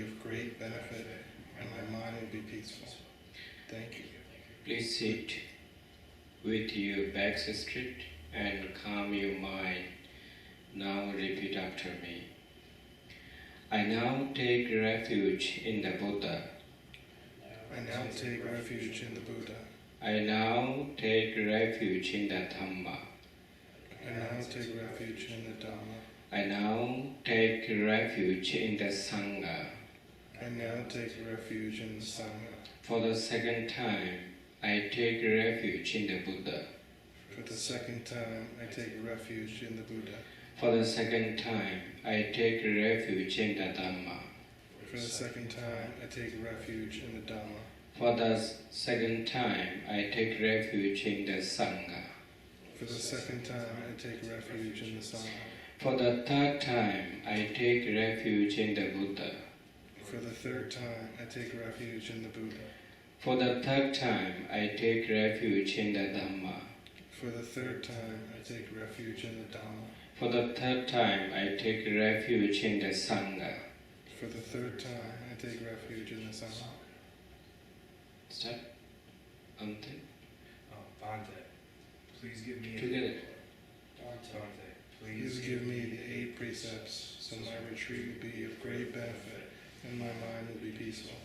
of great benefit, and my mind will be peaceful. Thank you. Please sit with your backs straight and calm your mind. Now repeat after me. I now take refuge in the Buddha. I now take refuge in the Buddha. I now take refuge in the Dhamma. I now take refuge in the Dhamma. I now take refuge in the Sangha. I now take refuge in the Sangha. For the second time, I take refuge in the Buddha. For the second time, I take refuge in the Buddha. For the second time, I take refuge in the Dhamma. For the second time, I take refuge in the Dhamma. For the second time, I take refuge in the Sangha. For the second time, I take refuge in the Sangha. For the third time, I take refuge in the Buddha. For the third time, I take refuge in the Buddha. For the third time, I take refuge in the Dhamma. For the third time, I take refuge in the Dhamma. For the third time, I take refuge in the Sangha. For the third time, I take refuge in the Sangha. Start. Ante. Bhante, please give me Together. Bhante, Please give me the 8 precepts, so my retreat will be of great benefit, and my mind will be peaceful.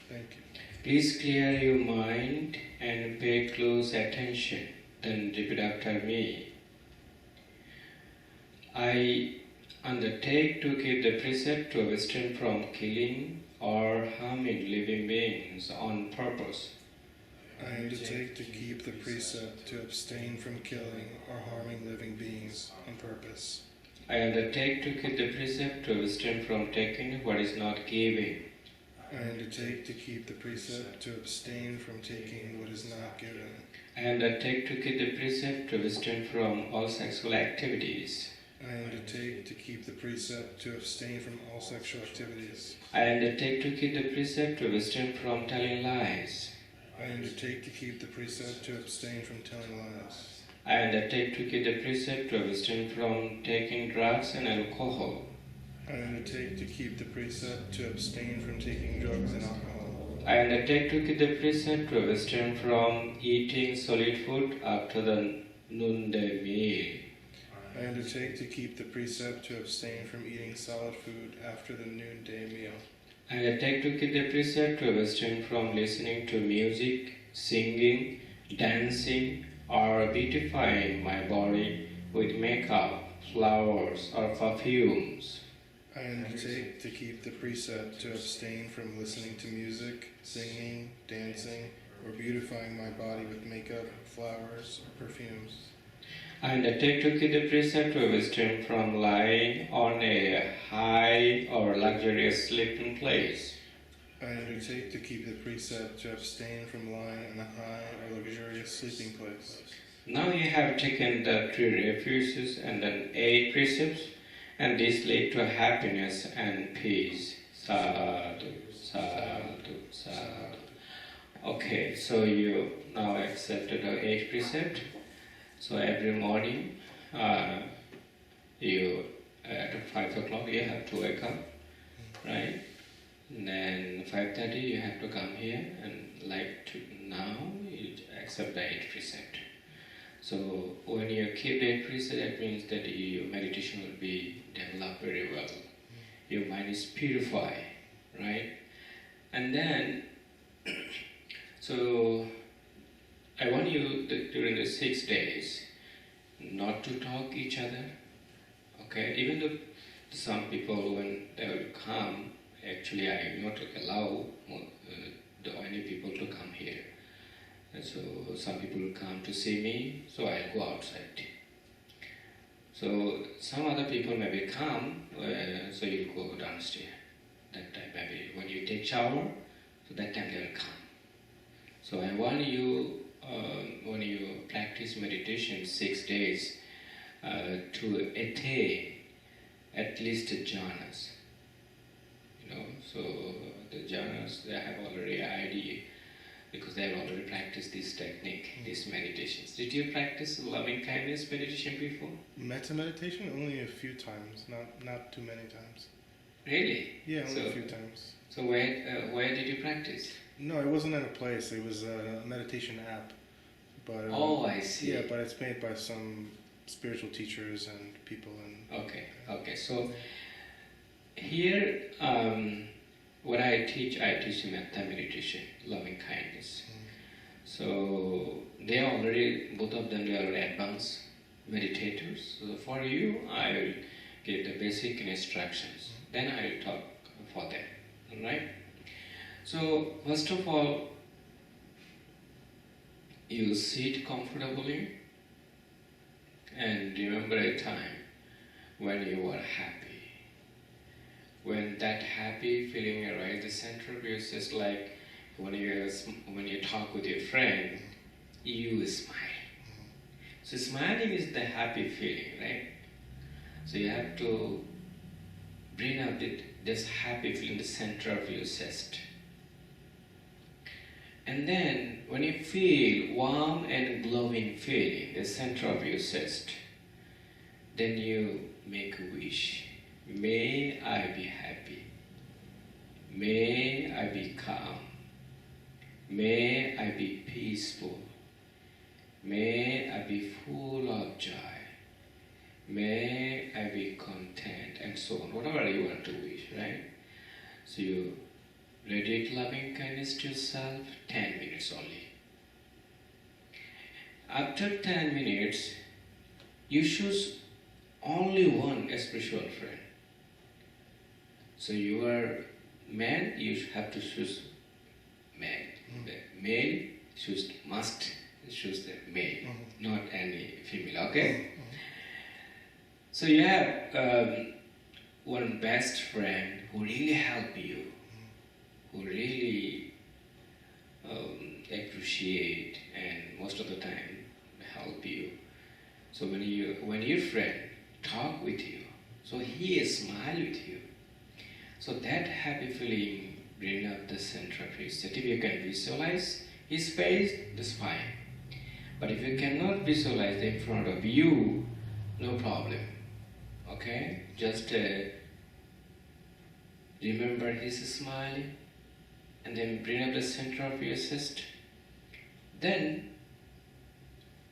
Thank you. Please clear your mind and pay close attention. Then repeat after me. I undertake to keep the precept to abstain from killing or harming living beings on purpose. I undertake to keep the precept to abstain from killing or harming living beings on purpose. I undertake to keep the precept to abstain from taking what is not giving. I undertake to keep the precept to abstain from taking what is not given. I undertake to keep the precept to abstain from all sexual activities. I undertake to keep the precept to abstain from all sexual activities. I undertake to keep the precept to abstain from telling lies. I undertake to keep the precept to abstain from telling lies. I undertake to keep the precept to abstain from taking drugs and alcohol. I undertake to keep the precept to abstain from taking drugs and alcohol. I undertake to keep the precept to abstain from eating solid food after the noonday meal. I undertake to keep the precept to abstain from eating solid food after the noonday meal. I undertake to keep the precept to abstain from listening to music, singing, dancing, or beautifying my body with makeup, flowers, or perfumes. I undertake to keep the precept to abstain from listening to music, singing, dancing, or beautifying my body with makeup, flowers, or perfumes. I undertake to keep the precept to abstain from lying on a high or luxurious sleeping place. I undertake to keep the precept to abstain from lying in a high or luxurious sleeping place. Now you have taken the 3 refuges and then 8 precepts, and this lead to happiness and peace. Sadhu, sadhu, sadhu. Okay, so you now accepted the 8 precept. So every morning, you at 5 o'clock you have to wake up, right? And then 5:30 you have to come here, and now you accept the 8 precept. So when you keep the 8 precept, that means that your meditation will be developed very well. Your mind is purified, right? And then, so I want you during the 6 days not to talk each other, okay? Even though some people, when they will come, actually I will not allow any people to come here. And so some people will come to see me, so I'll go outside. So some other people maybe come, so you'll go downstairs. That time maybe when you take shower, so that time they will come. So I want you, when you practice meditation 6 days, to attain at least jhanas. So the jhanas, they have already idea, because they have already practiced this technique, these meditations. Did you practice loving kindness meditation before? Metta meditation only a few times, not too many times. Really? Yeah, only So- a few times. So where did you practice? No, it wasn't in a place. It was a meditation app. But Oh, I see. yeah, but it's made by some spiritual teachers and people and Okay. So here, what I teach metta meditation, loving kindness. So they are already, both of them, they are advanced meditators. So for you, I will give the basic instructions. Then I will talk for them. Alright? So first of all, you sit comfortably and remember a time when you were happy. When that happy feeling arises, the center of you is just like when you talk with your friend, you smile. So smiling is the happy feeling, right? So you have to bring up this happy feeling in the center of your chest. And then when you feel warm and glowing feeling, the center of your chest, then you make a wish. May I be happy. May I be calm. May I be peaceful. May I be full of joy. May I be content, and so on. Whatever you want to wish, right? So you radiate loving kindness to yourself, 10 minutes only. After 10 minutes, you choose only one spiritual friend. So you are man, you have to choose man. The male must choose the male, not any female, okay? So you have one best friend who really help you, who really appreciate and most of the time help you. So when your friend talk with you, so he smile with you. So that happy feeling bring up the center of his chest. If you can visualize his face, that's fine. But if you cannot visualize in front of you, no problem. Okay? Just remember his smile and then bring up the center of your chest. Then,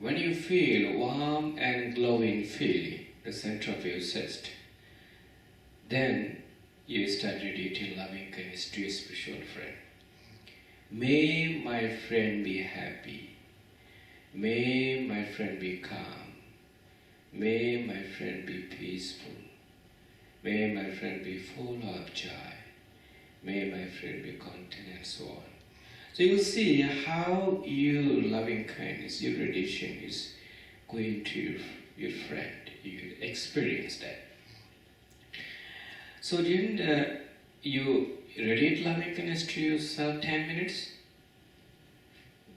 when you feel warm and glowing feeling, the center of your chest, then you start radiating loving kindness to your spiritual friend. May my friend be happy. May my friend be calm. May my friend be peaceful. May my friend be full of joy. May my friend be content, and so on. So you will see how your loving kindness, your radiation is going to your friend. You experience that. So during you radiate loving kindness to yourself 10 minutes.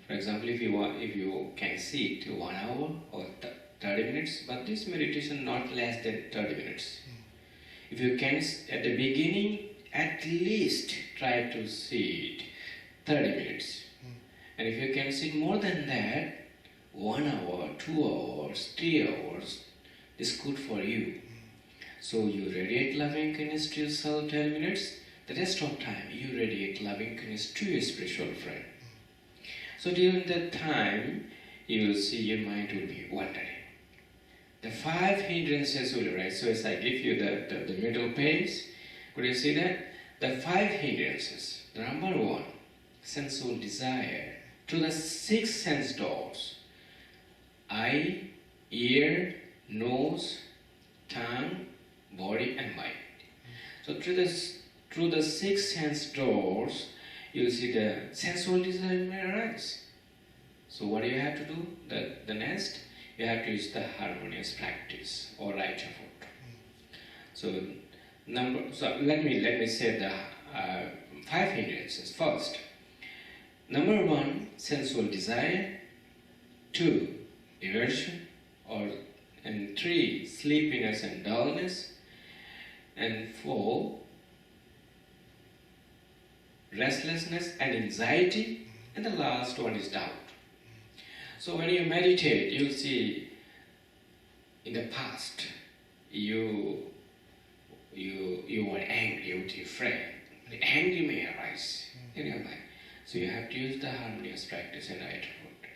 For example, if you can sit 1 hour or 30 minutes, but this meditation not less than 30 minutes. If you can, at the beginning, at least try to sit 30 minutes. And if you can sit more than that, 1 hour, 2 hours, 3 hours, is good for you. So you radiate loving kindness to yourself 10 minutes. The rest of time, you radiate loving kindness to your spiritual friend. So during that time, you will see your mind will be wandering. The 5 hindrances will arise. So as I give you the middle page, could you see that? The 5 hindrances. The number 1, sensual desire to the 6 sense doors. Eye, ear, nose, tongue, body and mind. So through the 6 sense doors, you will see the sensual desire may arise. So what do you have to do? The next, you have to use the harmonious practice or right effort. So let me say the 5 hindrances first. Number 1, sensual desire. 2, aversion, and 3, sleepiness and dullness. And 4, restlessness and anxiety. And the last one is doubt. So when you meditate, you'll see in the past, you you were angry with your friend. The anger may arise in your mind. So you have to use the harmonious practice and right foot.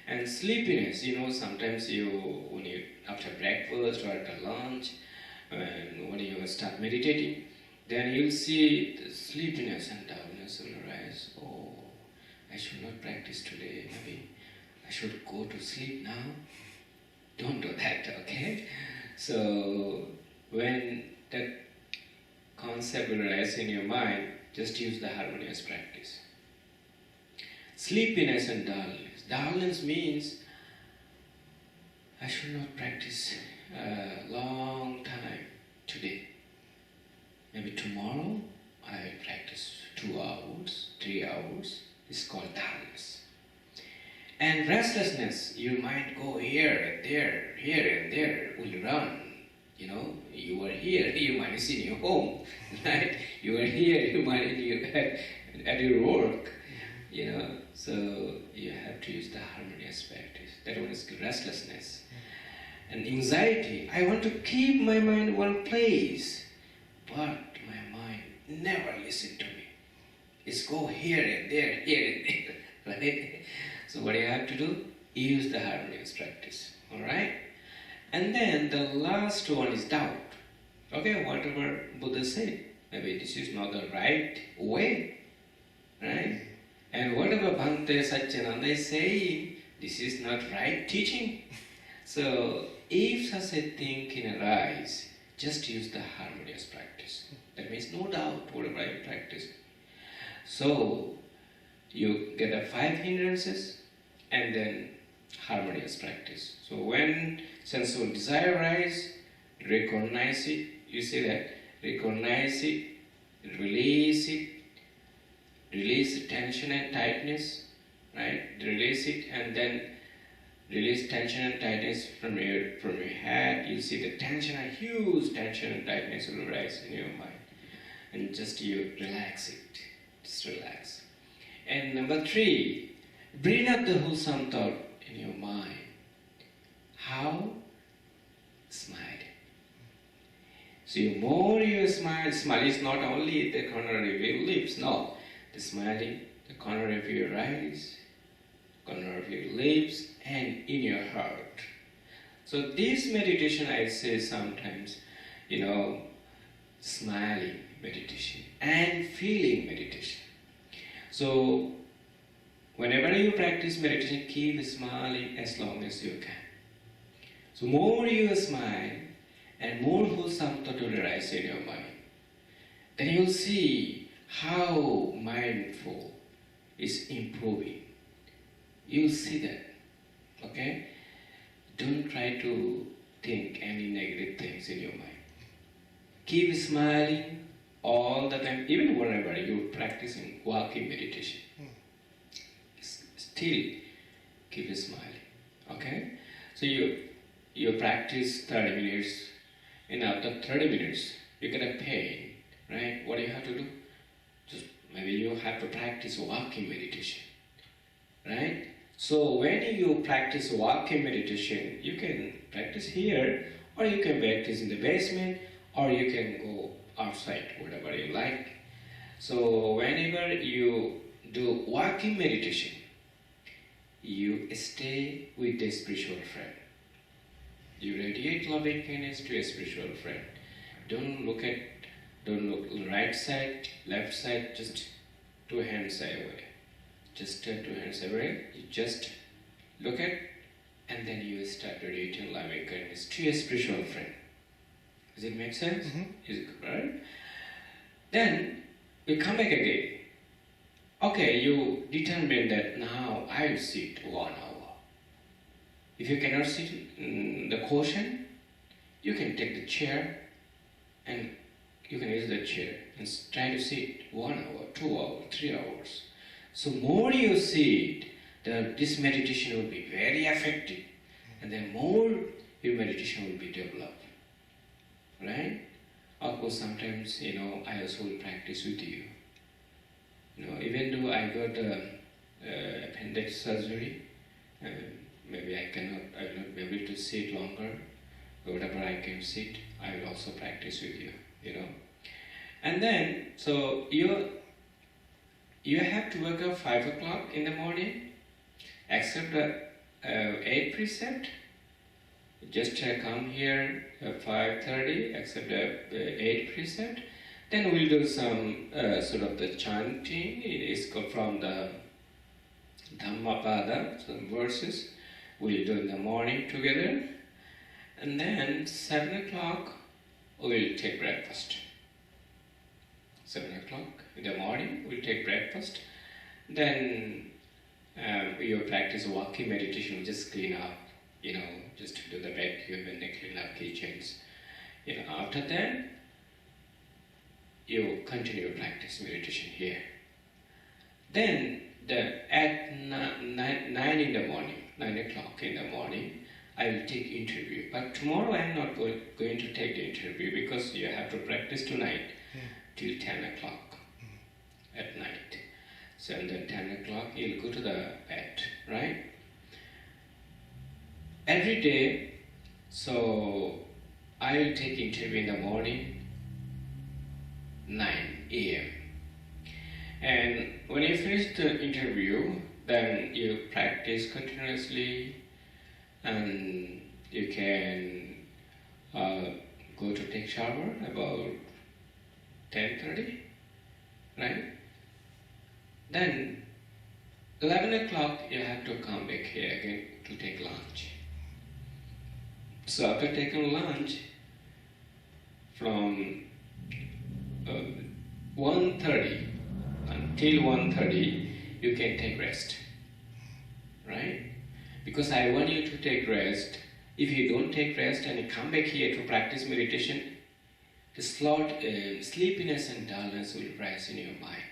And sleepiness, sometimes when you after breakfast or after lunch, when you start meditating, then you'll see the sleepiness and dullness will arise. Oh, I should not practice today. Maybe I should go to sleep now. Don't do that, okay? So when that concept will arise in your mind, just use the harmonious practice. Sleepiness and dullness. Dullness means I should not practice a long time today. Maybe tomorrow I will practice 2 hours, 3 hours. It's called dullness. And restlessness, your mind go here and there, will run. You are here, your mind is in your home, right? You are here, your mind is at your work, So you have to use the harmonious practice. That one is restlessness. And anxiety, I want to keep my mind in one place, but my mind never listen to me. It's go here and there, right? So what you have to do? Use the harmonious practice, alright? And then the last one is doubt. Okay, whatever Buddha said, maybe this is not the right way, right? And whatever Bhante Satyananda is saying, this is not right teaching. So if such a thing can arise, just use the harmonious practice. That means no doubt whatever I practice. So you get the 5 hindrances and then harmonious practice. So when sensual desire arises, recognize it. You see that? Recognize it, release it, release tension and tightness, right? Release it and then release tension and tightness from your head. You see the tension, a huge tension and tightness will arise in your mind. And just you relax it. Just relax. And number 3, bring up the wholesome thought in your mind. How? Smile. So the more you smile is not only the corner of your lips, no. The smiling, the corner of your eyes, corner of your lips, and in your heart. So this meditation I say sometimes, smiling meditation and feeling meditation. So whenever you practice meditation, keep smiling as long as you can. So more you smile and more wholesome thought will arise in your mind. Then you'll see how mindful is improving. You'll see that. Okay? Don't try to think any negative things in your mind. Keep smiling all the time, even whenever you're practicing walking meditation. Still keep smiling. Okay? So you practice 30 minutes, and after 30 minutes you get a pain, right? What do you have to do? Just maybe you have to practice walking meditation, right? So when you practice walking meditation, you can practice here, or you can practice in the basement, or you can go outside, whatever you like. So whenever you do walking meditation, you stay with the spiritual friend. You radiate loving kindness to a spiritual friend. Don't look right side, left side, just 2 hands away. Just 2 hands away. You just look at, and then you start radiating loving kindness to a spiritual friend. Does it make sense? Mm-hmm. Is it right? Then we come back again. Okay, you determine that now I'll sit 1 hour. If you cannot sit in the cushion, you can take the chair and you can use the chair and try to sit 1 hour, 2 hours, 3 hours. So more you sit, this meditation will be very effective, and then more your meditation will be developed. Right? Of course, sometimes, I also will practice with you. Even though I got appendix surgery, maybe I will not be able to sit longer. Whatever I can sit, I will also practice with you. And then, so you have to wake up 5 o'clock in the morning, accept the 8 precept. Just come here at 5:30, accept the 8 precept. Then we'll do some sort of the chanting. It is from the Dhammapada, some verses. We'll do in the morning together. And then 7 o'clock, we'll take breakfast. 7 o'clock in the morning, we'll take breakfast. Then you practice walking meditation, just clean up, just do the vacuum and then clean up kitchens. After that, you continue practice meditation here. Then at 9 in the morning, 9 o'clock in the morning, I will take interview. But tomorrow I am not going to take the interview because you have to practice tonight till 10 o'clock at night. So and then 10 o'clock you'll go to the bed, right? Every day, so I will take interview in the morning, 9 a.m. And when you finish the interview, then you practice continuously, and you can go to take shower about 10:30, right? Then 11 o'clock you have to come back here again to take lunch. So after taking lunch, from 1:30 until 1:30 you can take rest, right? Because I want you to take rest. If you don't take rest and you come back here to practice meditation, the sleepiness and dullness will rise in your mind.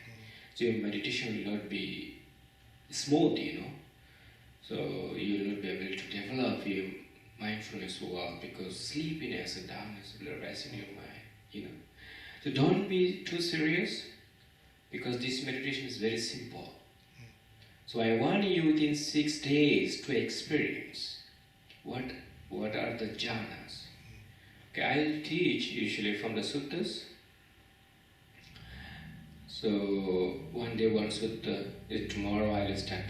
So your meditation will not be smooth, So you will not be able to develop your mindfulness well because sleepiness and dullness will arise in your mind, So don't be too serious because this meditation is very simple. So I want you within 6 days to experience what are the jhanas. Okay, I'll teach usually from the suttas. So one day one sutta, tomorrow I will start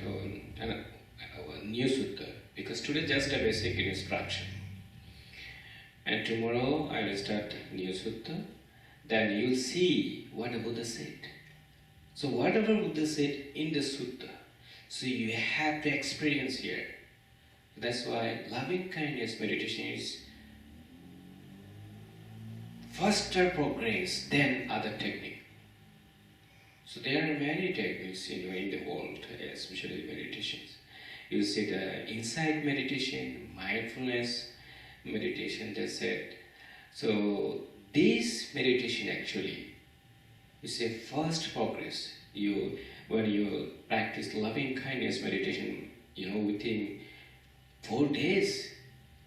a new sutta because today just a basic instruction. And tomorrow I will start new sutta. Then you'll see what the Buddha said. So whatever Buddha said in the sutta, so you have to experience here. That's why loving kindness meditation is faster progress than other technique. So there are many techniques in the world, especially meditations. You see the insight meditation, mindfulness meditation, they said. So this meditation actually is a first progress. When you practice loving kindness meditation, within 4 days,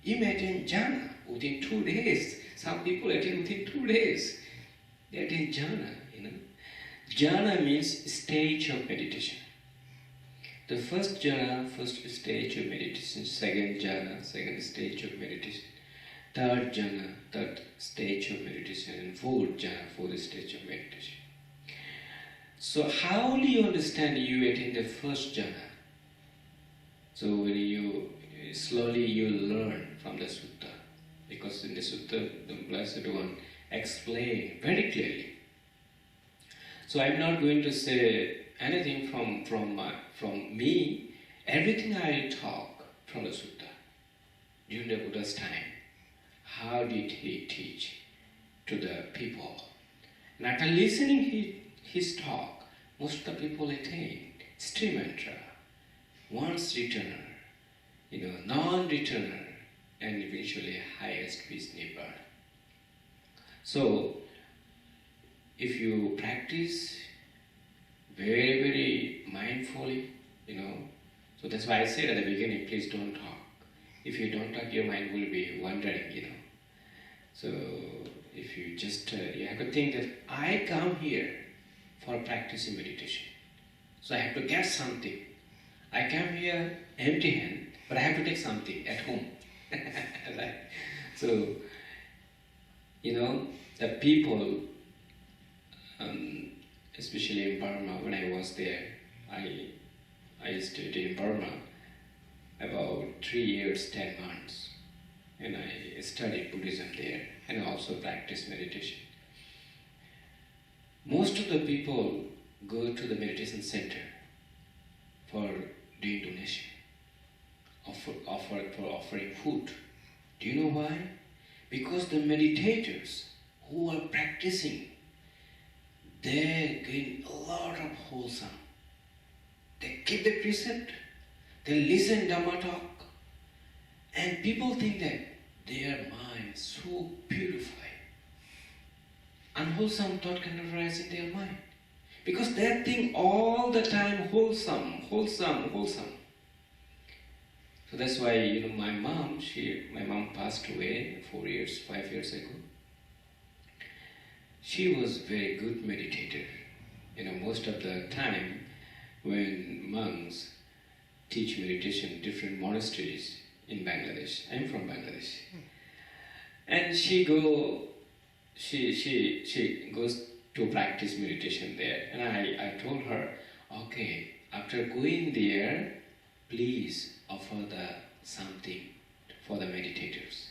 you may attain jhana within 2 days. Some people attain within 2 days. They attain jhana, Jhana means stage of meditation. The first jhana, first stage of meditation, second jhana, second stage of meditation, third jhana, third stage of meditation, and fourth jhana, fourth stage of meditation. So how do you understand you attain the first jhana? So when you learn from the sutta, because in the sutta the Blessed One explained very clearly. So I'm not going to say anything from me. Everything I talk from the sutta during the Buddha's time. How did he teach to the people? And after listening his talk, most of the people attained stream mantra, once returner, non-returner, and eventually highest peace nibbana. So if you practice very, very mindfully, so that's why I said at the beginning, please don't talk. If you don't talk, your mind will be wandering, So if you just, you have to think that I come here for practicing meditation. So I have to get something. I come here empty hand, but I have to take something at home. Right? So, the people, especially in Burma, when I was there, I stayed in Burma about 3 years, 10 months, and I studied Buddhism there and also practiced meditation. Most of the people go to the meditation center for doing donation, offering food. Do you know why? Because the meditators who are practicing, they gain a lot of wholesome. They keep the precept, they listen Dhamma talk, and people think that their mind is so purified. Unwholesome thought cannot arise in their mind. Because they think all the time wholesome. So that's why, my mom passed away 5 years ago. She was very good meditator. Most of the time when monks teach meditation in different monasteries in Bangladesh. I'm from Bangladesh. And she goes to practice meditation there. And I told her, okay, after going there, please offer something for the meditators.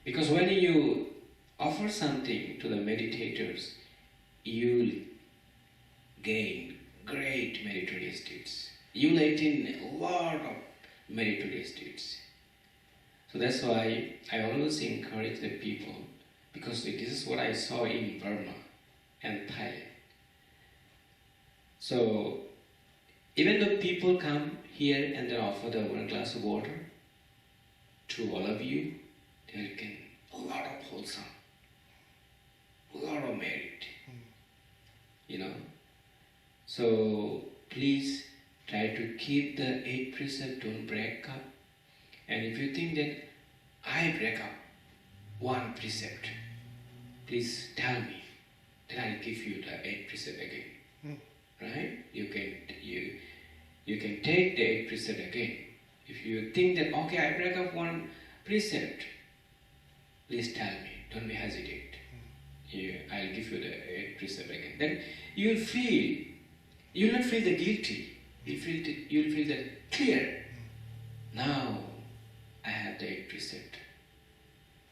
Because when you offer something to the meditators, you'll gain great meritorious deeds. You'll attain a lot of meritorious deeds. So that's why I always encourage the people, because this is what I saw in Burma and Thailand. So even though people come here and they offer the 1 glass of water to all of you, they gain a lot of wholesome, a lot of merit. So please try to keep the 8 precepts, don't break up. And if you think that I break up 1 precept, please tell me, then I'll give you the 8 precept again. Right? You can take the 8 precept again. If you think that, okay, I break up 1 precept, please tell me, don't be hesitate. I'll give you the 8 precept again. Then you'll not feel the guilty. You'll feel that clear. Now I have the 8 precept.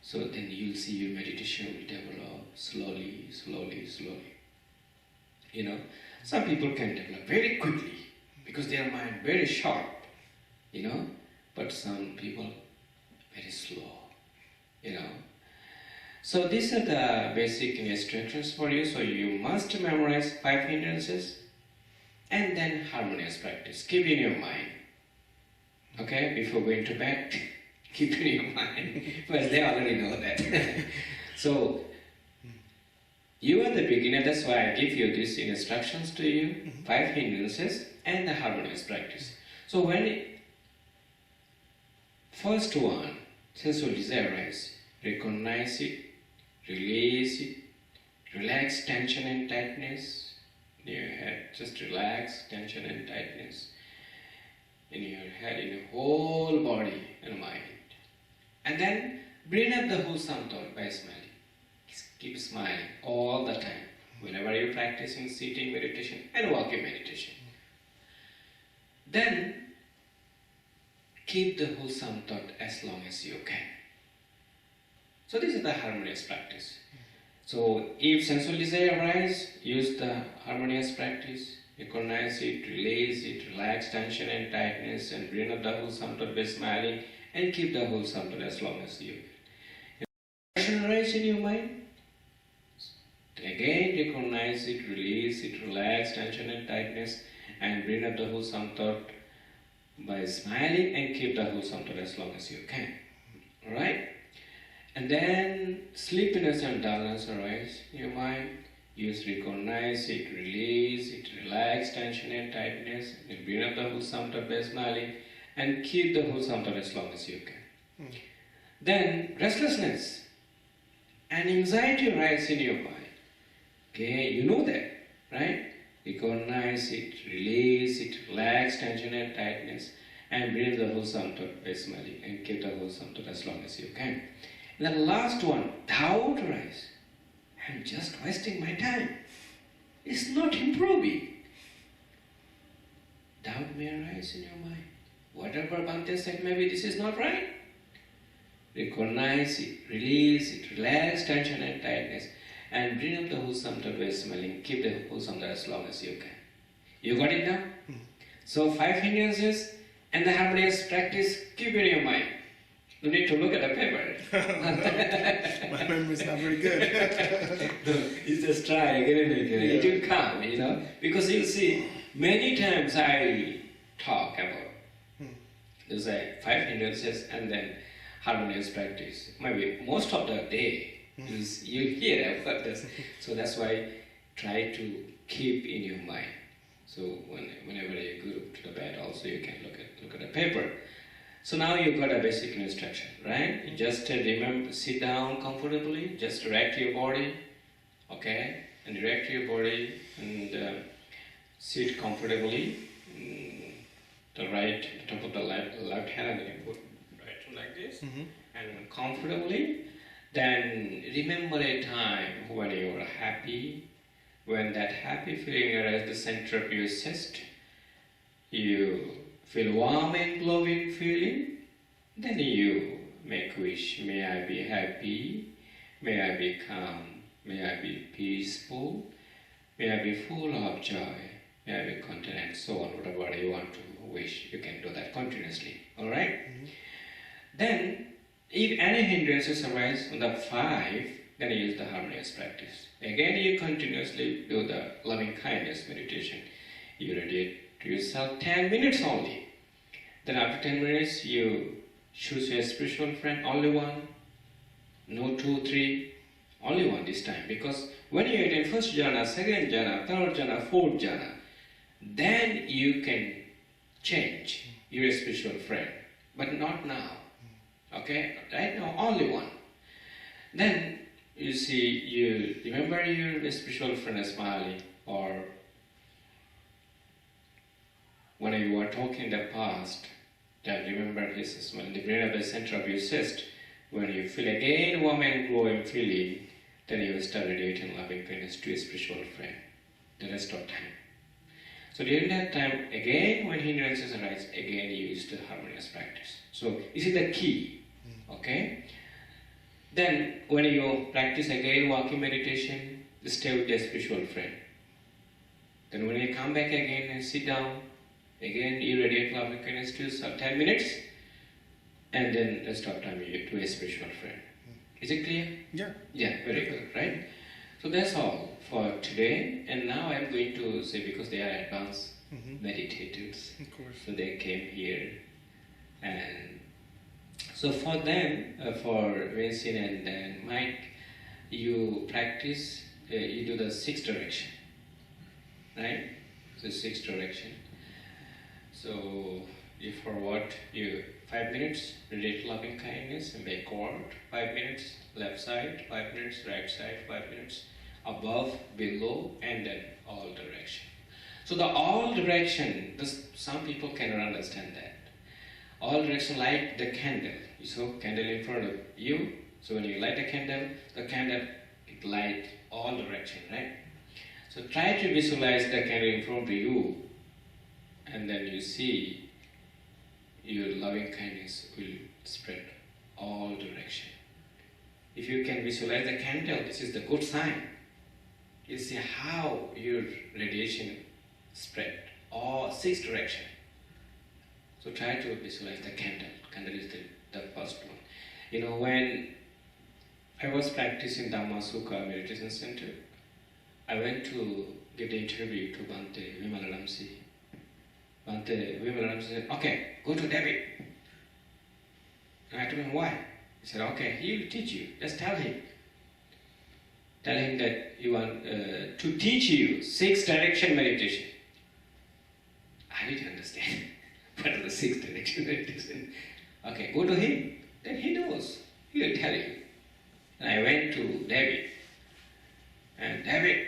So then you'll see your meditation will develop slowly. Some people can develop very quickly because their mind very sharp, but some people very slow, So these are the basic instructions for you. So you must memorize 5 hindrances and then harmonious practice. Keep in your mind. Okay, before going to bed, keep in your mind. Well, they already know that. So you are the beginner, that's why I give you these instructions to you, 5 hindrances and the harmonious practice. So when first one, sensual desire arises, recognize it, release it, relax tension and tightness in your head. Just relax tension and tightness in your head, in your whole body and mind. And then bring up the wholesome thought by smiling. Keep smiling all the time, whenever you're practicing sitting meditation and walking meditation. Then keep the wholesome thought as long as you can. So this is the harmonious practice. So if sensual desire arises, use the harmonious practice. Recognize it, release it, relax tension and tightness, and bring up the wholesome thought by smiling, and keep the wholesome thought as long as you can. If arises in your mind, again recognize it, release it, relax tension and tightness, and bring up the wholesome thought by smiling, and keep the wholesome thought as long as you can. Alright? And then sleepiness and dullness arise in your mind. Use recognize it, release it, relax tension and tightness, and bring up the wholesome thought by smiling, and keep the wholesome thought as long as you can. Then restlessness and anxiety arise in your mind. Okay, you know that, right? Recognize it, release it, relax tension and tightness, and bring the wholesome thought by smiling, and keep the wholesome thought as long as you can. And the last one, doubt arises. I'm just wasting my time. It's not improving. Doubt may arise in your mind. Whatever Bhante said, maybe this is not right. Recognize it, release it, relax tension and tightness, and bring up the wholesome way smelling. Keep the wholesome there as long as you can. You got it now? So 5 hindrances and the harmonious practice, keep in your mind. You need to look at the paper. My memory's not very good. You just try again and again. Yeah. It will come, because you see, many times I talk about there's 5 hindrances and then harmonious practice. Maybe most of the day you hear about this. So that's why try to keep in your mind. So whenever you go to the bed, also you can look at the paper. So now you've got a basic instruction, right? You just remember, sit down comfortably, just direct your body, okay? And direct your body and sit comfortably. The top of the left hand, and then you put right hand like this, and comfortably. Then remember a time when you are happy, when that happy feeling arises the center of your chest, you feel warm and glowing feeling, then you make wish, may I be happy, may I be calm, may I be peaceful, may I be full of joy, may I be content, and so on, whatever you want to wish, you can do that continuously, alright? Then, if any hindrances arise on the 5, then you use the harmonious practice. Again, you continuously do the loving kindness meditation. You radiate to yourself 10 minutes only. Then after 10 minutes, you choose your spiritual friend, only one. No 2, 3, only one this time. Because when you attain first jhana, second jhana, third jhana, fourth jhana, then you can change your spiritual friend. But not now. Okay? Right now, only one. Then, you see, you remember your spiritual friend is smiling, or when you were talking in the past, then remember his smile in the brain of the center of your chest. When you feel again warm and glowing feeling, then you start radiating loving kindness to your spiritual friend the rest of time. So during that time, again, when hindrances arise, again you use the harmonious practice. So this is the key. Okay? Then when you practice again walking meditation, stay with your spiritual friend. Then when you come back again and sit down, again you radiate loving kindness to yourself 10 minutes, and then rest of time you to a spiritual friend. Is it clear? Yeah. Yeah, very good, right? So that's all for today. And now I'm going to say, because they are advanced meditators, Of course. so they came here, and so for them, for Vincent and Mike, you practice, you do the 6 direction, right? So 6 direction. So you forward, you 5 minutes, radiate loving kindness, and backward, 5 minutes, left side, 5 minutes, right side, 5 minutes, above, below, and then all direction. So the all direction, some people cannot understand that. All direction, like the candle. You saw candle in front of you. So when you light a candle, it light all direction, right? So try to visualize the candle in front of you, and then you see your loving kindness will spread all direction. If you can visualize the candle, this is the good sign. You see how your radiation spread all 6 direction. So try to visualize the candle. Candle is the first one. When I was practicing Dhamma Sukha Meditation Center, I went to give the interview to Bhante Vimalaramsi. Bhante Vimalaramsi said, okay, go to David. And I told him, why? He said, okay, he will teach you. Just tell him. Tell him that you want to teach you 6 direction meditation. I didn't understand. What is the 6 direction meditation? Okay, go to him. Then he knows. He will tell you. And I went to David. And David,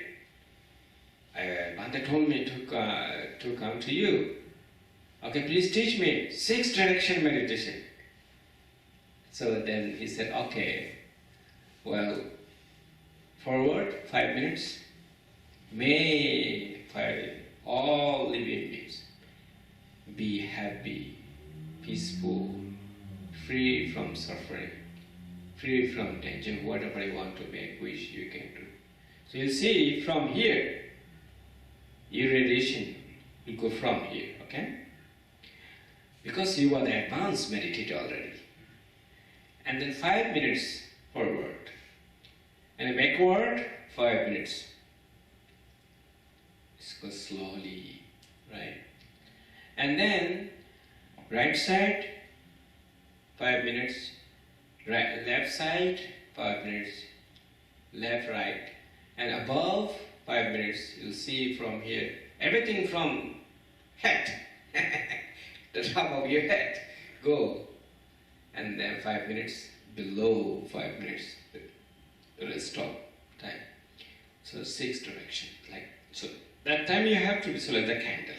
Bhante told me to come to you. Okay, please teach me 6 direction meditation. So then he said, okay, well, Forward 5 minutes. May all living beings be happy, peaceful, free from suffering, free from danger. Whatever you want to make wish, you can do. So you see from here, your radiation will go from here, okay? Because you are the advanced meditator already. And then 5 minutes forward. And then backward, 5 minutes. Just go slowly, right? And then right side, 5 minutes. Right, left side, 5 minutes. Left, right. And above, 5 minutes. You'll see from here, everything from head, the top of your head, go. And then 5 minutes, below 5 minutes, the stop time. So 6 direction, like so. That time you have to visualize the candle.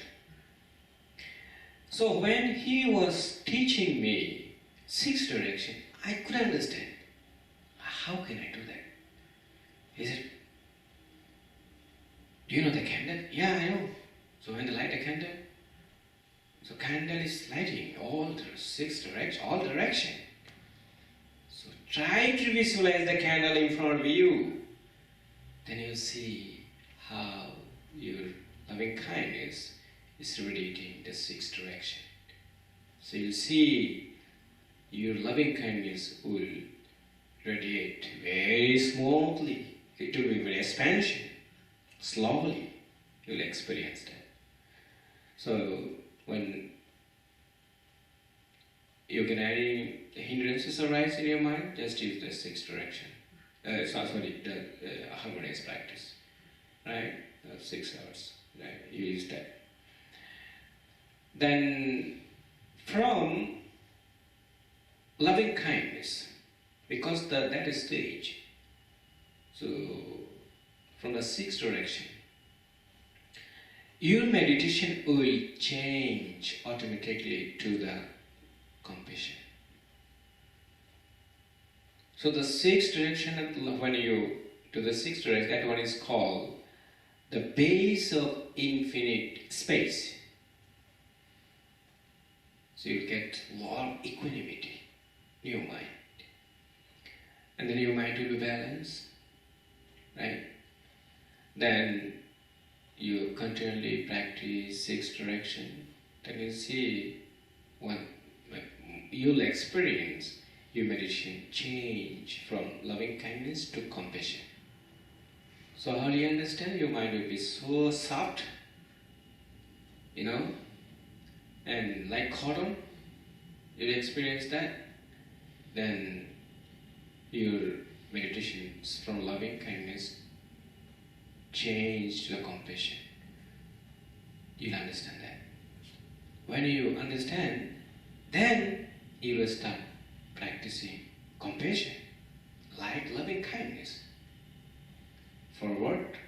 So when he was teaching me 6 direction, I couldn't understand. How can I do that? He said, do you know the candle? Yeah, I know. So when they light a candle, so candle is lighting all the 6 direction, all direction. So try to visualize the candle in front of you. Then you'll see how your loving kindness is radiating the 6 direction. So you'll see your loving kindness will radiate very smoothly. It will be very expansion. Slowly you'll experience that. So when you get any hindrances arise in your mind, just use the 6 direction. The harmonious practice, right? 6 hours, right? You use that. Then from loving kindness, because that is stage. So from the 6th direction, your meditation will change automatically to the compassion. So the 6th direction, when you to the 6th direction, that one is called the base of infinite space. So you get a lot of equanimity in your mind. And then your mind will be balanced, right? Then you continually practice 6th direction. Then you see you'll experience your meditation change from loving kindness to compassion. So how do you understand? Your mind will be so soft, and like cotton. You'll experience that. Then your meditations from loving kindness change to the compassion. You'll understand that. When you understand, then you will start practicing compassion, like loving kindness. Forward,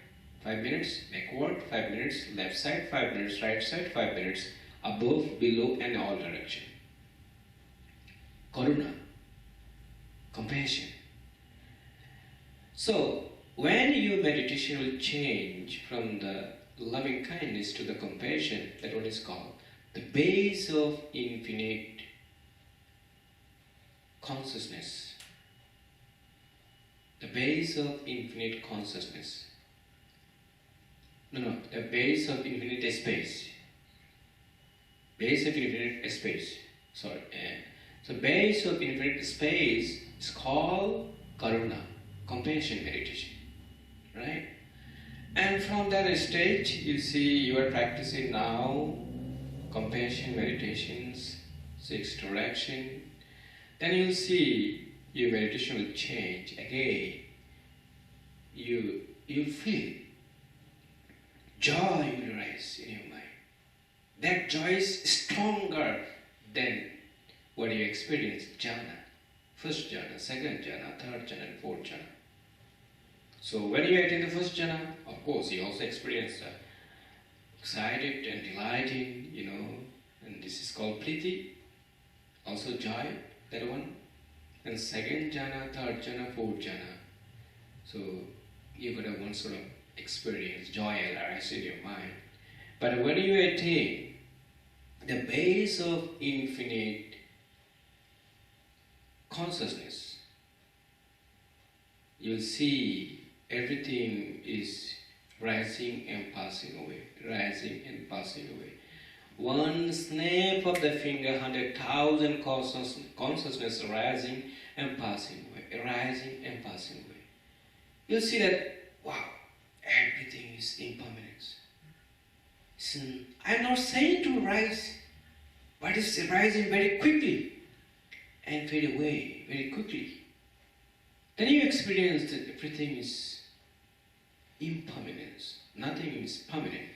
5 minutes, backward, 5 minutes, left side, 5 minutes, right side, 5 minutes, above, below, and all direction. Karuna, compassion. So, when your meditation will change from the loving kindness to the compassion, that's what is called the base of infinite consciousness. The base of infinite consciousness. The base of infinite space. Base of infinite space. Sorry. So base of infinite space is called Karuna, compassion meditation. Right? And from that stage, you see you are practicing now compassion meditations, 6th direction. Then you'll see your meditation will change again. You feel joy will rise in your mind. That joy is stronger than what you experience jhana. First jhana, second jhana, third jhana, and fourth jhana. So when you attain the first jhana, of course, you also experience excited and delighting, and this is called priti, also joy, that one. And second jhana, third jhana, fourth jhana. So you could have one sort of experience, joy arise in your mind. But when you attain the base of infinite consciousness, you'll see everything is rising and passing away, rising and passing away. One snap of the finger, 100,000 consciousness rising and passing away, rising and passing away. You'll see that, wow, everything is impermanence. I'm not saying to rise, but it's rising very quickly and fade away very quickly. Then you experience that everything is impermanence, nothing is permanent.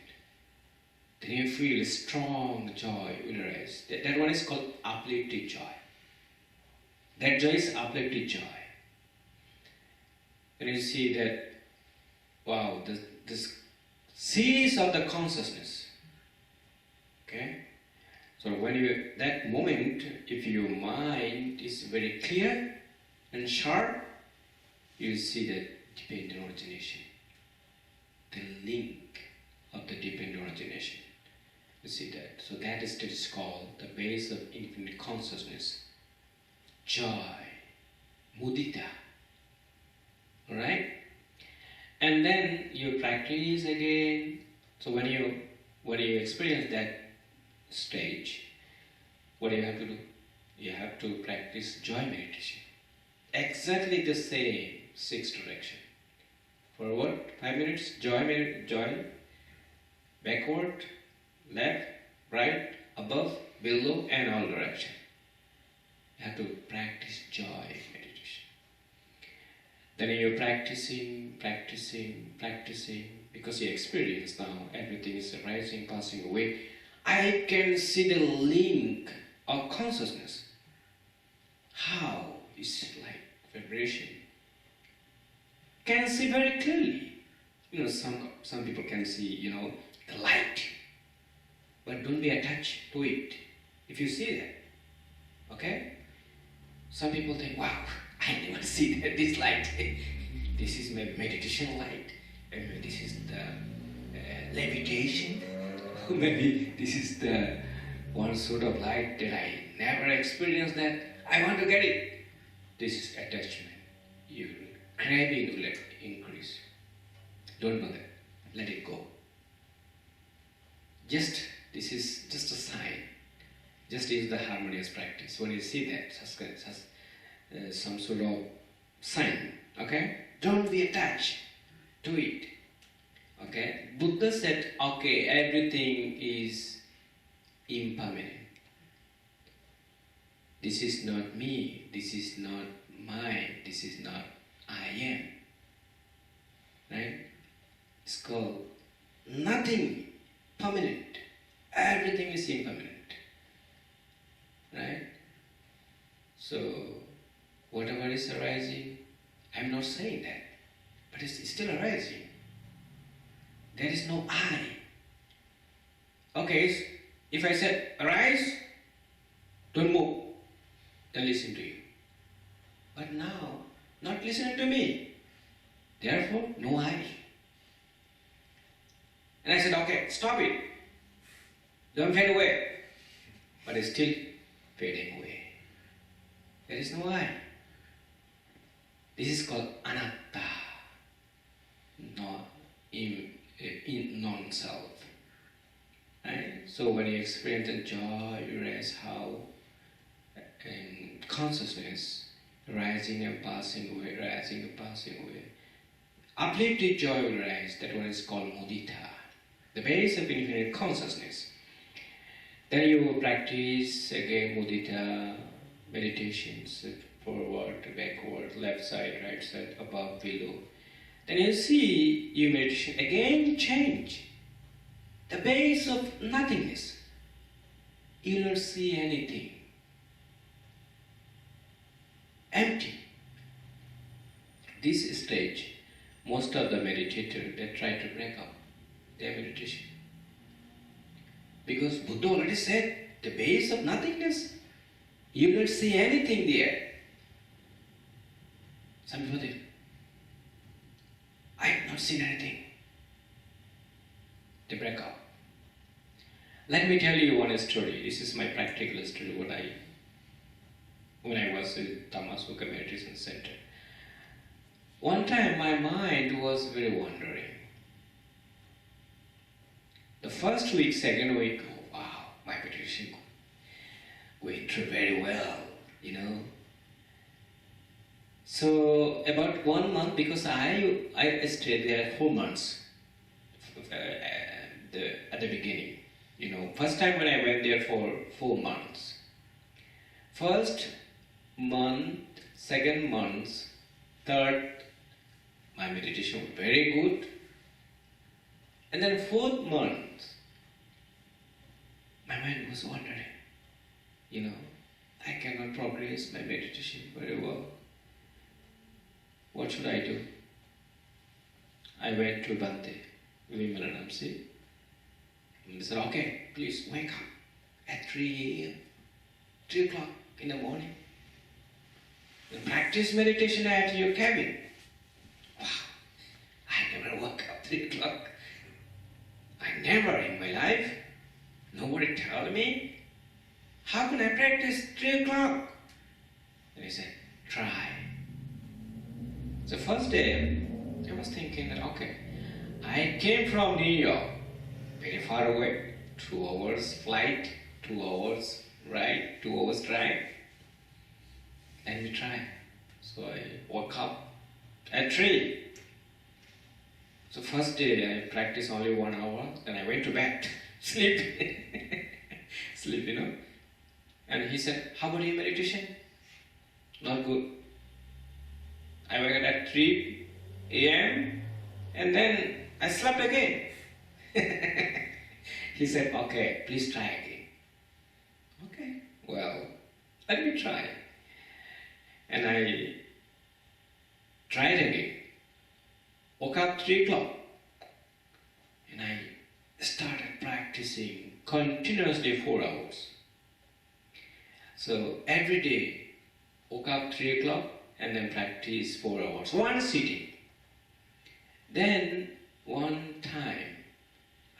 Then you feel a strong joy will arise. That one is called uplifted joy. That joy is uplifted joy. And you see that, wow, this series of the consciousness. Okay? So when you, that moment, if your mind is very clear and sharp, you see the dependent origination. The link of the dependent origination. You see that. So that is called the base of infinite consciousness. Joy. Mudita. Alright? And then you practice again. So when you experience that stage, what do you have to do? You have to practice joy meditation. Exactly the same 6 direction. Forward, 5 minutes, joy, backward, left, right, above, below, and all direction. You have to practice joy meditation. Then you're practicing, because you experience now everything is arising, passing away. I can see the link of consciousness. How is it like vibration? Can see very clearly. Some people can see, the light. But don't be attached to it. If you see that, okay? Some people think, wow, I never see that, this light. This is my meditation light. Maybe this is the levitation. Maybe this is the one sort of light that I never experienced that. I want to get it. This is attachment. Your craving will increase. Don't know that. Let it go. This is just a sign. Just use the harmonious practice. When you see that, some sort of sign, okay? Don't be attached to it. Okay? Buddha said, okay, everything is impermanent. This is not me, this is not mine, this is not I am. Right? It's called nothing permanent. Everything is impermanent. Right? So, whatever is arising, I'm not saying that, but it's still arising. There is no I. Okay, if I said, arise, don't move, then listen to you. But now, not listening to me. Therefore, no I. And I said, okay, stop it. Don't fade away. But it's still fading away. There is no I. This is called anatta, in non-self. Right? So when you experience the joy, you realize how and consciousness rising and passing away, rising and passing away. Uplifted joy will rise. That one is called mudita, the base of infinite consciousness. Then you will practice again mudita meditations, forward, backward, left side, right side, above, below. Then you see your meditation again change. The base of nothingness. You don't see anything. Empty. This stage, most of the meditators, they try to break up their meditation. Because Buddha already said, the base of nothingness, you don't see anything there. Some people think, I seen anything. They break up. Let me tell you one story. This is my practical story, when I was in Thomas Hooker Meditation Center. One time my mind was very wandering. The first week, second week, oh wow, my meditation went through very well, So about 1 month, because I stayed there 4 months at the beginning. First time when I went there for 4 months. First month, second month, third, my meditation was very good. And then fourth month, my mind was wandering. I cannot progress my meditation very well. What should I do? I went to Bhante, Vimalanamsi. And they said, okay, please wake up at 3 a.m., 3 o'clock in the morning. And practice meditation at your cabin. Wow, I never woke up 3 o'clock. I never in my life. Nobody told me. How can I practice 3 o'clock? And he said, try. So first day, I was thinking that, okay, I came from New York, very far away, 2 hours flight, 2 hours ride, 2 hours drive. Let me try. So I woke up at 3. So first day I practiced only 1 hour, then I went to bed, sleep, And he said, how about your meditation? Not good. I woke up at 3 a.m. and then I slept again. He said, okay, please try again. Okay, well, let me try. And I tried again. Woke up 3 o'clock. And I started practicing continuously 4 hours. So every day, woke up 3 o'clock and then practice 4 hours. One sitting. Then one time,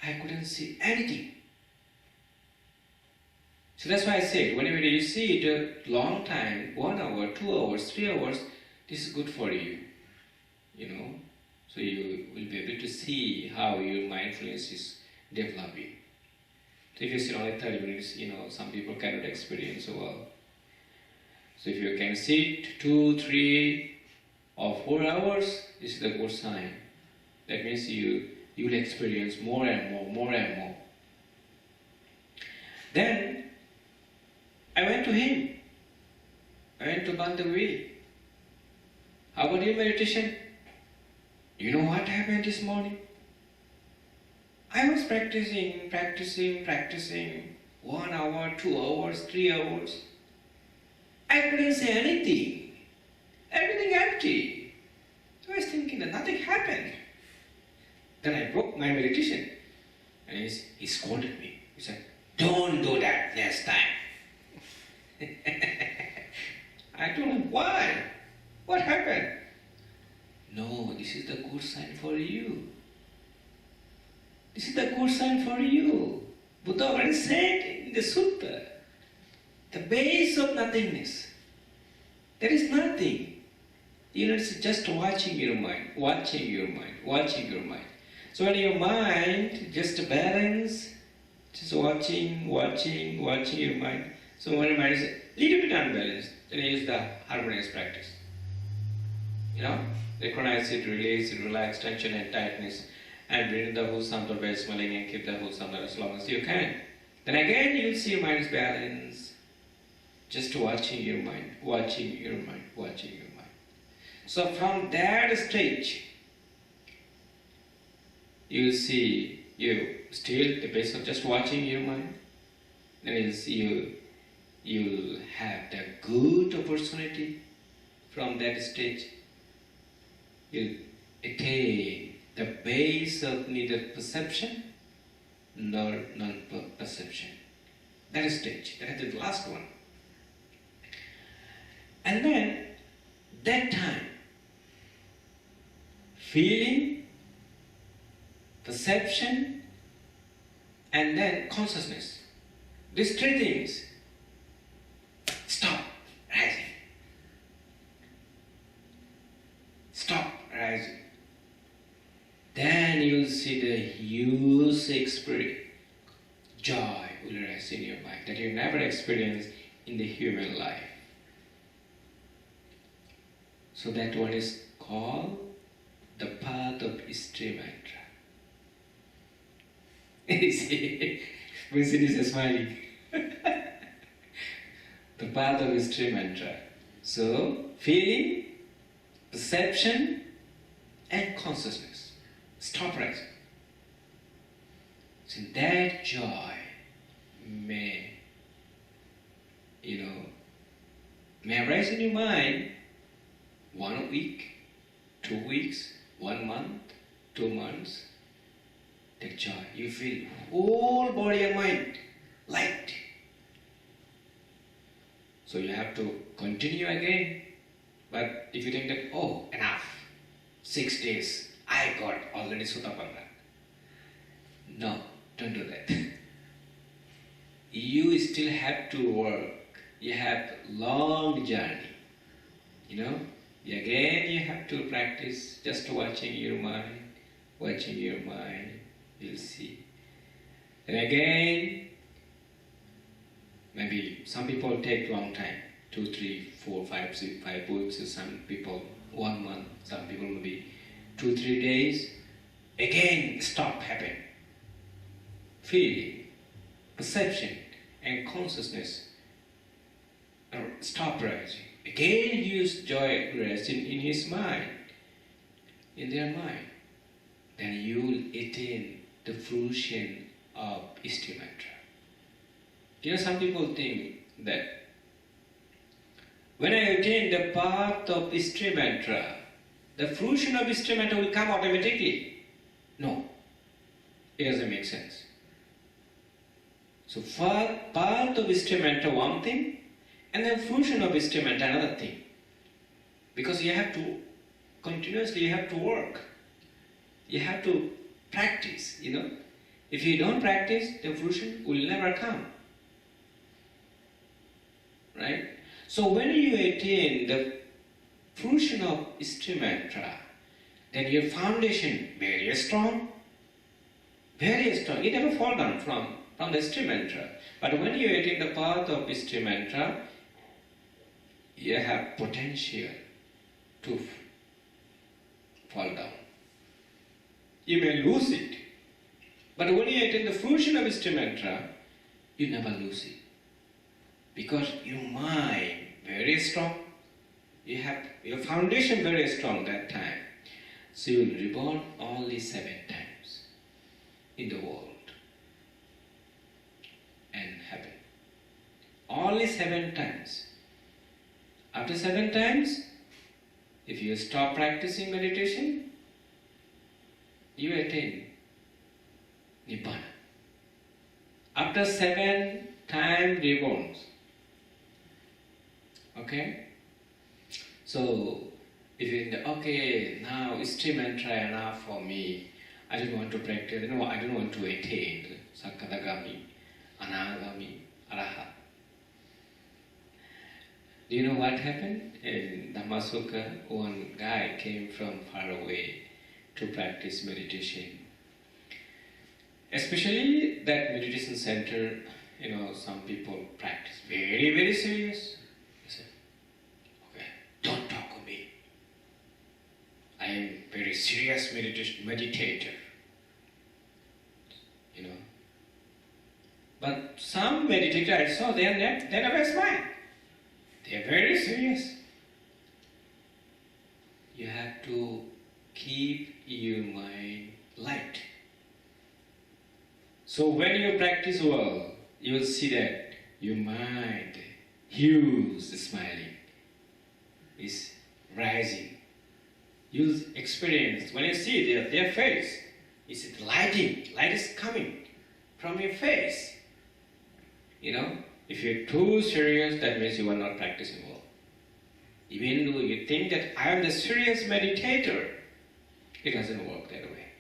I couldn't see anything. So that's why I said, whenever you see it a long time, 1 hour, 2 hours, 3 hours, this is good for you. So you will be able to see how your mindfulness is developing. So if you sit only 30 minutes, some people cannot experience so well. So if you can sit 2, 3 or 4 hours, this is a good sign. That means you will experience more and more. Then I went to him. I went to Bhante. How about your meditation? Do you know what happened this morning? I was practicing 1 hour, 2 hours, 3 hours. I couldn't say anything. Everything empty. So I was thinking that nothing happened. Then I broke my meditation. And he scolded me. He said, don't do that next time. I told him, why? What happened? No, this is the good sign for you. This is the good sign for you. Buddha already said in the sutta, the base of nothingness. There is nothing. It's just watching your mind. So when your mind just balance, just watching your mind. So when your mind is a little bit unbalanced, then you use the harmonious practice. Recognize it, release it, relax, tension and tightness, and bring the whole sound by smelling and keep the whole sound as long as you can. Then again you'll see your mind's balance. Just watching your mind. So from that stage, you see you still the base of just watching your mind. That means you'll have the good opportunity from that stage. You'll attain the base of neither perception nor non-perception. That is stage. That is the last one. And then, that time, feeling perception, and then consciousness. These three things. Stop rising. Stop rising. Then you will see the huge experience. Joy will rise in your mind that you never experienced in the human life. So that one is called the path of stream mantra. You see, Vincent is smiling. The path of stream mantra. So, feeling, perception, and consciousness. Stop rising. So that joy may arise in your mind 1 week, 2 weeks, 1 month, 2 months. That joy, you feel whole body and mind light. So you have to continue again. But if you think that, oh, enough, 6 days, I got already Sutapanna. No, don't do that. You still have to work. You have long journey. Again you have to practice just watching your mind. You'll see. And again, maybe some people take long time, 2, 3, 4, 5, 6, 5 weeks, some people 1 month, some people maybe 2, 3 days. Again, stop happening. Feeling, perception, and consciousness stop rising. Again, use joy rising in his mind, in their mind. Then you will attain the fruition of Ishti mantra. Some people think that when I attain the path of Ishti mantra, the fruition of Ishti mantra will come automatically. No, it doesn't make sense. So, path of Ishti mantra one thing, and then fruition of Ishti mantra another thing. Because you have to continuously, you have to work. You have to practice, If you don't practice, the fruition will never come. Right? So when you attain the fruition of Ishti mantra, then your foundation very strong. It never fall down from the Ishti mantra. But when you attain the path of Ishti mantra, you have potential to fall down. You may lose it. But when you attain the fruition of Ishti mantra, you never lose it. Because your mind very strong, you have your foundation very strong that time. So you will reborn only 7 times in the world and heaven. Only 7 times. After 7 times, if you stop practicing meditation, you attain Nibbana. After 7 times reborns. Okay? So, if you think, okay, now Ishti mantra enough for me, I don't want to practice, I don't want to attain Sakadagami, Anagami, Arahat. Do you know what happened? In Dhammasukha, one guy came from far away to practice meditation. Especially that meditation center, some people practice very, very serious. He said, okay, don't talk to me. I am very serious meditator. But some meditators I saw, they never smile. They are very serious. You have to keep your mind light. So when you practice well, you will see that your mind, huge smiling, is rising. You'll experience, when you see their face, it's lighting, light is coming from your face. If you're too serious, that means you are not practicing well. Even though you think that I am the serious meditator, it doesn't work that way.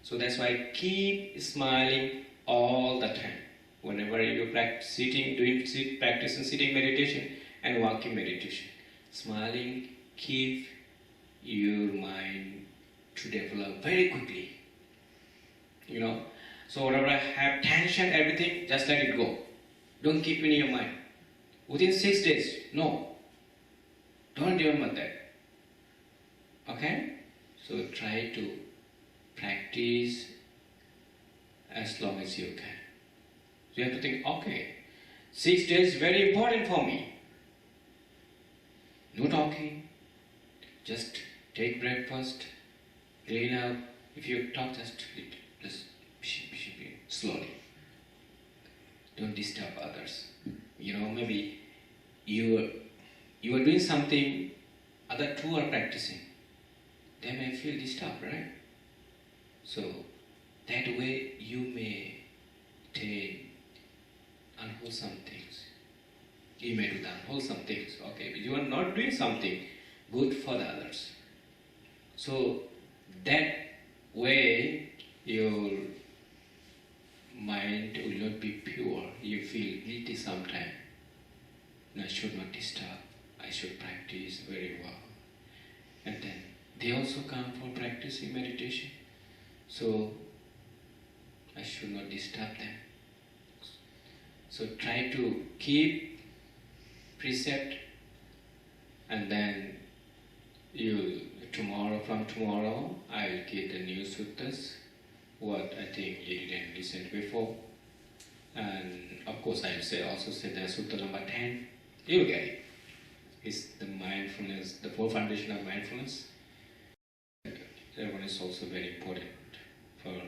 So that's why keep smiling all the time. Whenever you practice sitting, practicing sitting meditation and walking meditation, smiling, keep your mind to develop very quickly. So whatever have tension, everything, just let it go. Don't keep in your mind. Within 6 days, no. Don't remember that. Okay? So try to practice as long as you can. So you have to think, okay, 6 days is very important for me. No talking, just take breakfast, clean up. If you talk, just slowly. Don't disturb others. Maybe you are doing something, other two are practicing. They may feel disturbed, right? So that way you may take unwholesome things. You may do the unwholesome things, okay, but you are not doing something good for the others. So that way your mind will not be pure. You feel guilty sometimes. I should not disturb. I should practice very well. And then they also come for practicing meditation. So I should not disturb them. So try to keep precept, and then from tomorrow I will give the new suttas, what I think you didn't listen before. And of course I will also say the sutta number 10. You will get it. It's the mindfulness, the four foundation of mindfulness. That one is also very important for.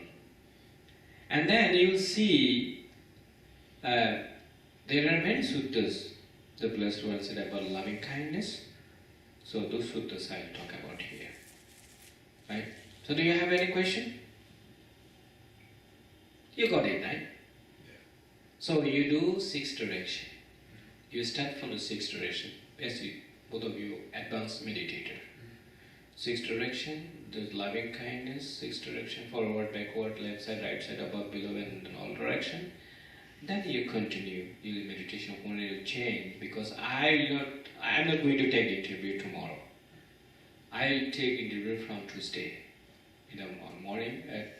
And then you will see there are many suttas. The blessed one said about loving kindness. So those suttas I will talk about here. Right? So do you have any question? You got it, right? Yeah. So you do 6 direction. You start from the 6 direction. As both of you advanced meditator. 6 direction, the loving kindness, 6 direction, forward, backward, left side, right side, above, below, and in all direction. Then you continue, your meditation will change, because I am not going to take interview tomorrow. I will take interview from Tuesday in the morning at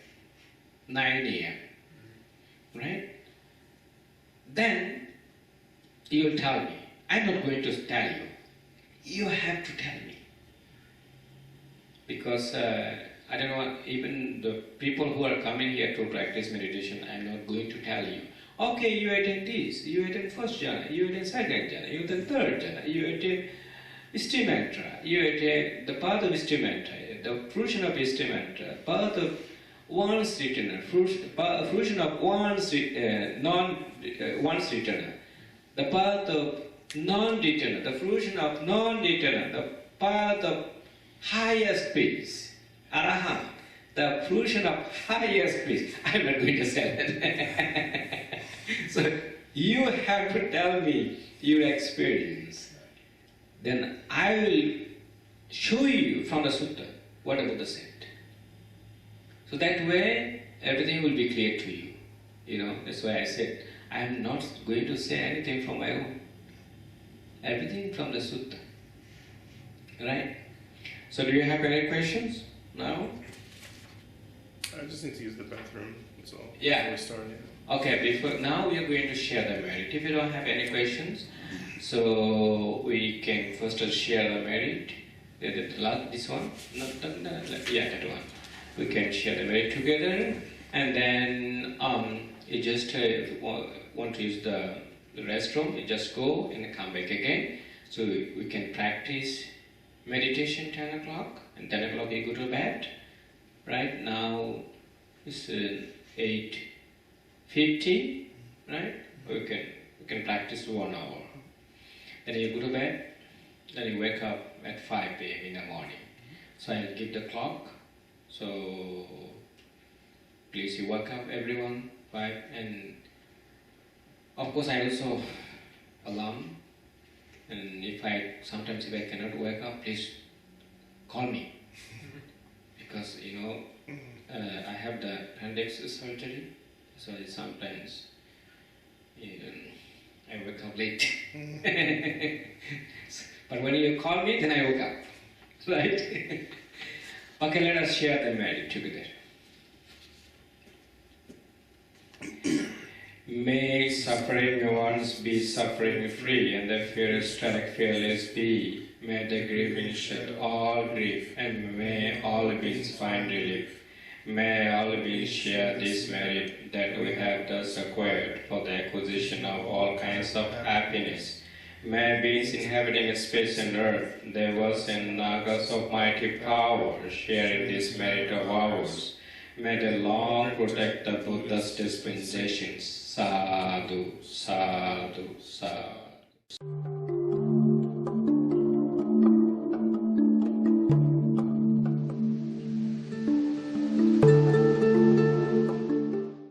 9 a.m. Right? Then you will tell me. I am not going to tell you. You have to tell me. Because I don't know, even the people who are coming here to practice meditation, I am not going to tell you. Okay, you attend this, you attend first jhana, you attend second jhana, you attend third jhana, you attend Istimantra, you attend the path of Istimantra, the fruition of Istimantra, path of one's returner, fruition of one's returner, the path of non-returner, the fruition of non-returner, the path of highest peace, Arahant, the fruition of highest peace. I'm not going to say that. So you have to tell me your experience. Then I will show you from the sutta what about the saint. So that way everything will be clear to you. That's why I said I am not going to say anything from my own. Everything from the sutta. Right? So do you have any questions now? I just need to use the bathroom, that's all. Yeah. Before we start, yeah. Okay, now we are going to share the merit. If you don't have any questions, so we can first share the merit. This one? Yeah, that one. We can share the merit together, and then you just want to use the restroom, you just go and come back again. So we can practice meditation 10 o'clock, and 10 o'clock you go to bed. Right now it's 8:50, right? We can practice 1 hour. Then you go to bed, then you wake up at 5 a.m. in the morning. So I'll give the clock. So please you wake up everyone, 5, and of course I also alarm. And sometimes if I cannot wake up, please call me. Because I have the appendix surgery, so sometimes even I wake up late. But when you call me, then I wake up. Right? Okay, let us share the merit together. May suffering ones be suffering free, and the fearless be. May the grieving shed all grief, and may all beings find relief. May all beings share this merit that we have thus acquired for the acquisition of all kinds of happiness. May beings inhabiting space and earth, devas and nagas of mighty power, sharing this merit of ours. May they long protect the Buddha's dispensations. Sadhu, sadhu, sadhu.